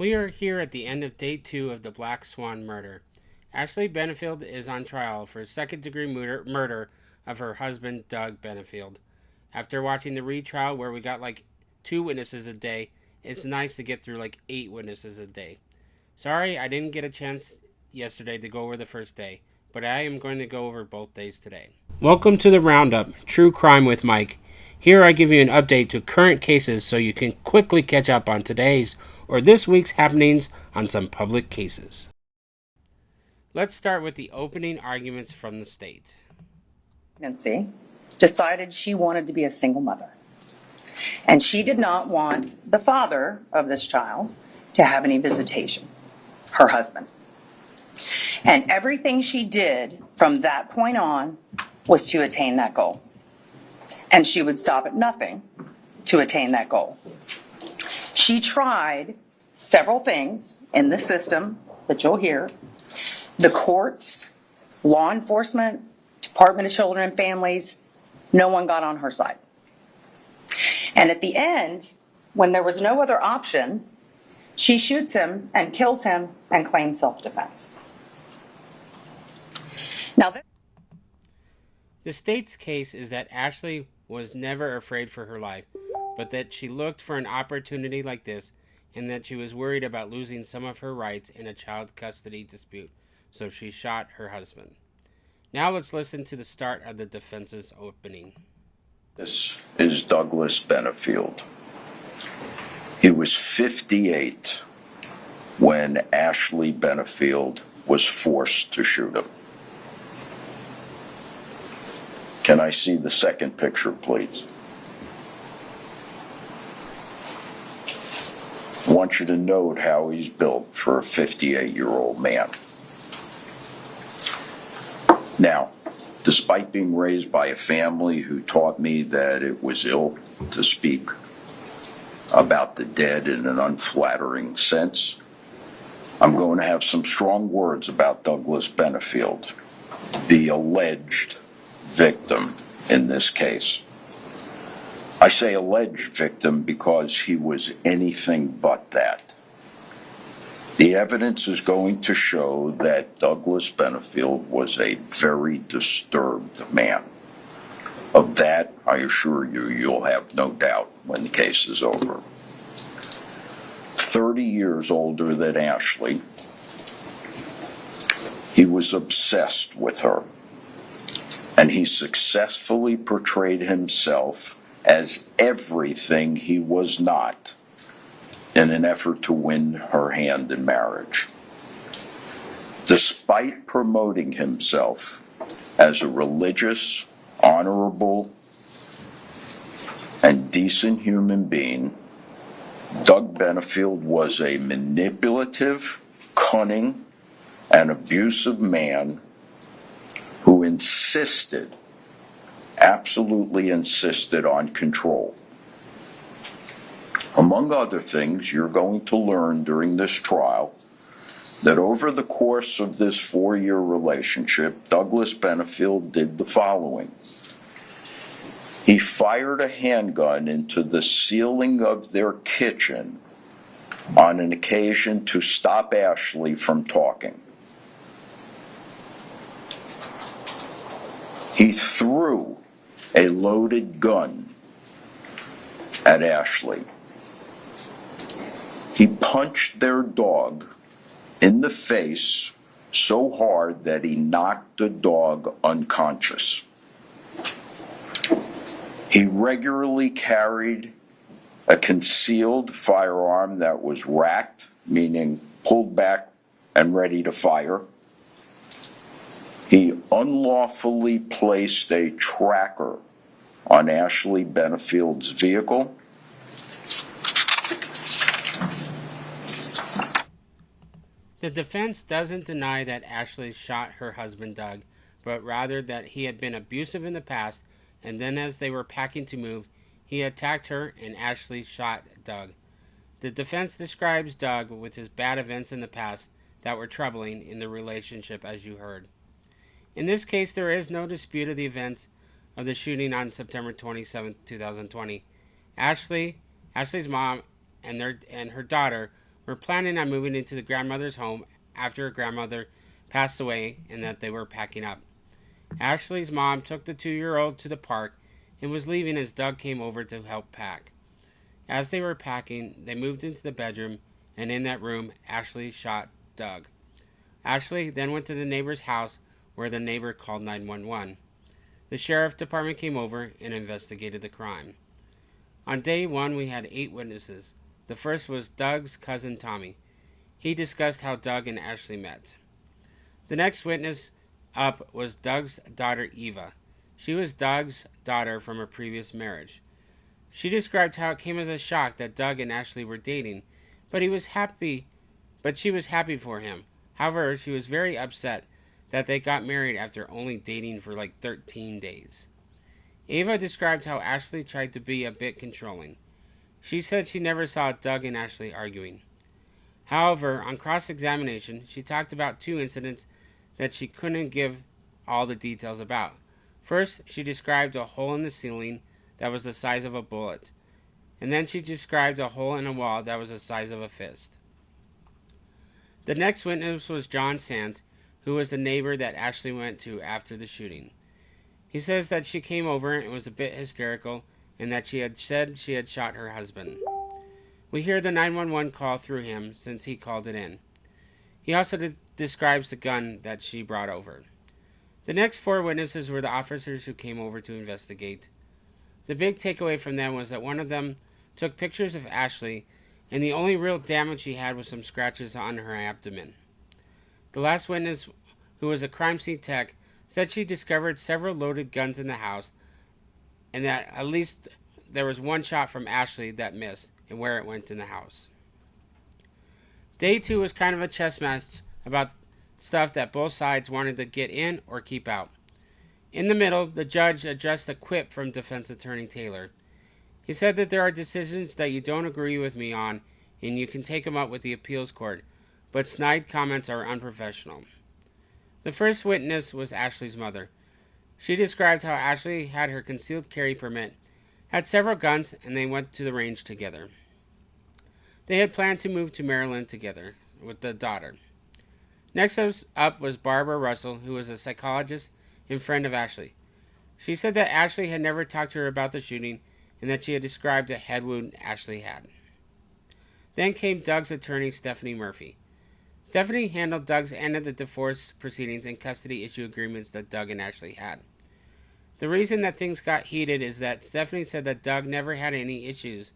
We are here at the end of day 2 of the Black Swan murder. Ashely Benefield is on trial for second-degree murder of her husband, Doug Benefield. After watching the retrial where we got like 2 witnesses a day, it's nice to get through like 8 witnesses a day. Sorry I didn't get a chance yesterday to go over the first day, but I am going to go over both days today. Welcome to the Roundup, True Crime with Mike. Here I give you an update to current cases so you can quickly catch up on today's or this week's happenings on some public cases. Let's start with the opening arguments from the state. Nancy decided she wanted to be a single mother, and she did not want the father of this child to have any visitation, her husband. And everything she did from that point on was to attain that goal. And she would stop at nothing to attain that goal. She tried several things in the system that you'll hear. The courts, law enforcement, Department of Children and Families, no one got on her side. And at the end, when there was no other option, she shoots him and kills him and claims self-defense. Now, the state's case is that Ashely was never afraid for her life, but that she looked for an opportunity like this and that she was worried about losing some of her rights in a child custody dispute, so she shot her husband. Now let's listen to the start of the defense's opening. This is Douglas Benefield. He was 58 when Ashely Benefield was forced to shoot him. Can I see the second picture, please? I want you to note how he's built for a 58-year-old man. Now, despite being raised by a family who taught me that it was ill to speak about the dead in an unflattering sense, I'm going to have some strong words about Douglas Benefield, the alleged victim in this case. I say alleged victim because he was anything but that. The evidence is going to show that Douglas Benefield was a very disturbed man. Of that, I assure you, you'll have no doubt when the case is over. 30 years older than Ashely, he was obsessed with her, and he successfully portrayed himself as everything he was not in an effort to win her hand in marriage. Despite promoting himself as a religious, honorable, and decent human being, Doug Benefield was a manipulative, cunning, and abusive man who absolutely insisted on control. Among other things, you're going to learn during this trial that over the course of this 4-year relationship, Douglas Benefield did the following. He fired a handgun into the ceiling of their kitchen on an occasion to stop Ashely from talking. He threw a loaded gun at Ashely. He punched their dog in the face so hard that he knocked the dog unconscious. He regularly carried a concealed firearm that was racked, meaning pulled back and ready to fire. He unlawfully placed a tracker on Ashely Benefield's vehicle. The defense doesn't deny that Ashely shot her husband Doug, but rather that he had been abusive in the past, and then as they were packing to move, he attacked her and Ashely shot Doug. The defense describes Doug with his bad events in the past that were troubling in the relationship, as you heard. In this case, there is no dispute of the events of the shooting on September 27, 2020. Ashely's mom and her daughter were planning on moving into the grandmother's home after her grandmother passed away and that they were packing up. Ashely's mom took the 2-year-old to the park and was leaving as Doug came over to help pack. As they were packing, they moved into the bedroom, and in that room, Ashely shot Doug. Ashely then went to the neighbor's house where the neighbor called 911. The sheriff department came over and investigated the crime. On day 1, we had 8 witnesses. The first was Doug's cousin Tommy. He discussed how Doug and Ashely met. The next witness up was Doug's daughter Eva. She was Doug's daughter from a previous marriage. She described how it came as a shock that Doug and Ashely were dating, but she was happy for him. However, she was very upset that they got married after only dating for like 13 days. Ava described how Ashely tried to be a bit controlling. She said she never saw Doug and Ashely arguing. However, on cross-examination, she talked about 2 incidents that she couldn't give all the details about. First, she described a hole in the ceiling that was the size of a bullet, and then she described a hole in a wall that was the size of a fist. The next witness was John Sant, who was the neighbor that Ashely went to after the shooting. He says that she came over and was a bit hysterical and that she had said she had shot her husband. We hear the 911 call through him since he called it in. He also describes the gun that she brought over. The next 4 witnesses were the officers who came over to investigate. The big takeaway from them was that one of them took pictures of Ashely, and the only real damage she had was some scratches on her abdomen. The last witness, who was a crime scene tech, said she discovered several loaded guns in the house, and that at least there was 1 shot from Ashely that missed, and where it went in the house. Day 2 was kind of a chess match about stuff that both sides wanted to get in or keep out. In the middle, the judge addressed a quip from defense attorney Taylor. He said that there are decisions that you don't agree with me on, and you can take them up with the appeals court, but snide comments are unprofessional. The first witness was Ashely's mother. She described how Ashely had her concealed carry permit, had several guns, and they went to the range together. They had planned to move to Maryland together with the daughter. Next up was Barbara Russell, who was a psychologist and friend of Ashely. She said that Ashely had never talked to her about the shooting and that she had described a head wound Ashely had. Then came Doug's attorney, Stephanie Murphy. Stephanie handled Doug's end of the divorce proceedings and custody issue agreements that Doug and Ashely had. The reason that things got heated is that Stephanie said that Doug never had any issues,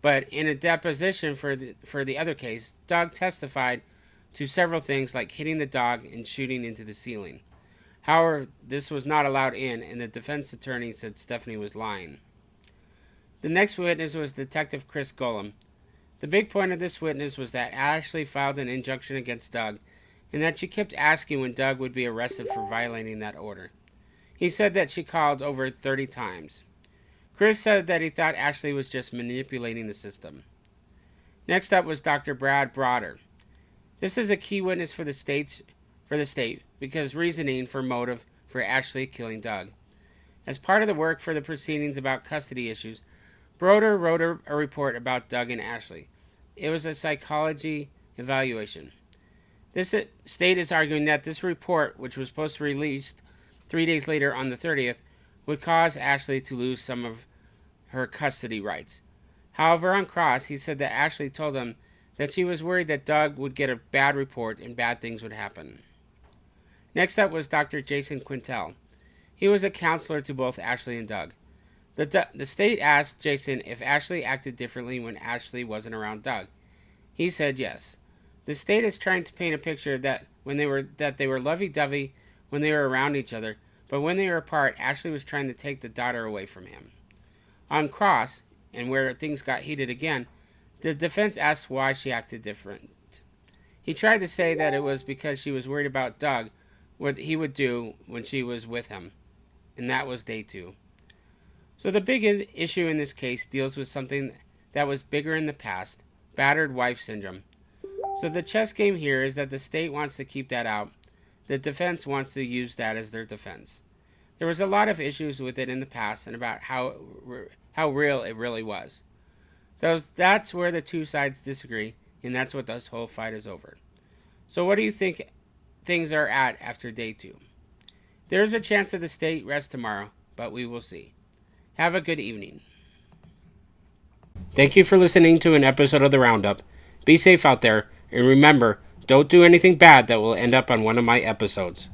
but in a deposition for the other case, Doug testified to several things like hitting the dog and shooting into the ceiling. However, this was not allowed in, and the defense attorney said Stephanie was lying. The next witness was Detective Chris Golem. The big point of this witness was that Ashely filed an injunction against Doug, and that she kept asking when Doug would be arrested for violating that order. He said that she called over 30 times. Chris said that he thought Ashely was just manipulating the system. Next up was Dr. Brad Broder. This is a key witness for the state because reasoning for motive for Ashely killing Doug. As part of the work for the proceedings about custody issues, Broder wrote a report about Doug and Ashely. It was a psychology evaluation. This state is arguing that this report, which was supposed to be released 3 days later on the 30th, would cause Ashely to lose some of her custody rights. However, on cross, he said that Ashely told him that she was worried that Doug would get a bad report and bad things would happen. Next up was Dr. Jason Quintel. He was a counselor to both Ashely and Doug. The state asked Jason if Ashely acted differently when Ashely wasn't around Doug. He said yes. The state is trying to paint a picture that they were lovey-dovey when they were around each other, but when they were apart, Ashely was trying to take the daughter away from him. On cross, and where things got heated again, the defense asked why she acted different. He tried to say that it was because she was worried about Doug, what he would do when she was with him, and that was day 2. So the big issue in this case deals with something that was bigger in the past, battered wife syndrome. So the chess game here is that the state wants to keep that out. The defense wants to use that as their defense. There was a lot of issues with it in the past and about how real it really was. That's where the two sides disagree, and that's what this whole fight is over. So what do you think things are at after day 2? There is a chance that the state rests tomorrow, but we will see. Have a good evening. Thank you for listening to an episode of The Roundup. Be safe out there, and remember, don't do anything bad that will end up on one of my episodes.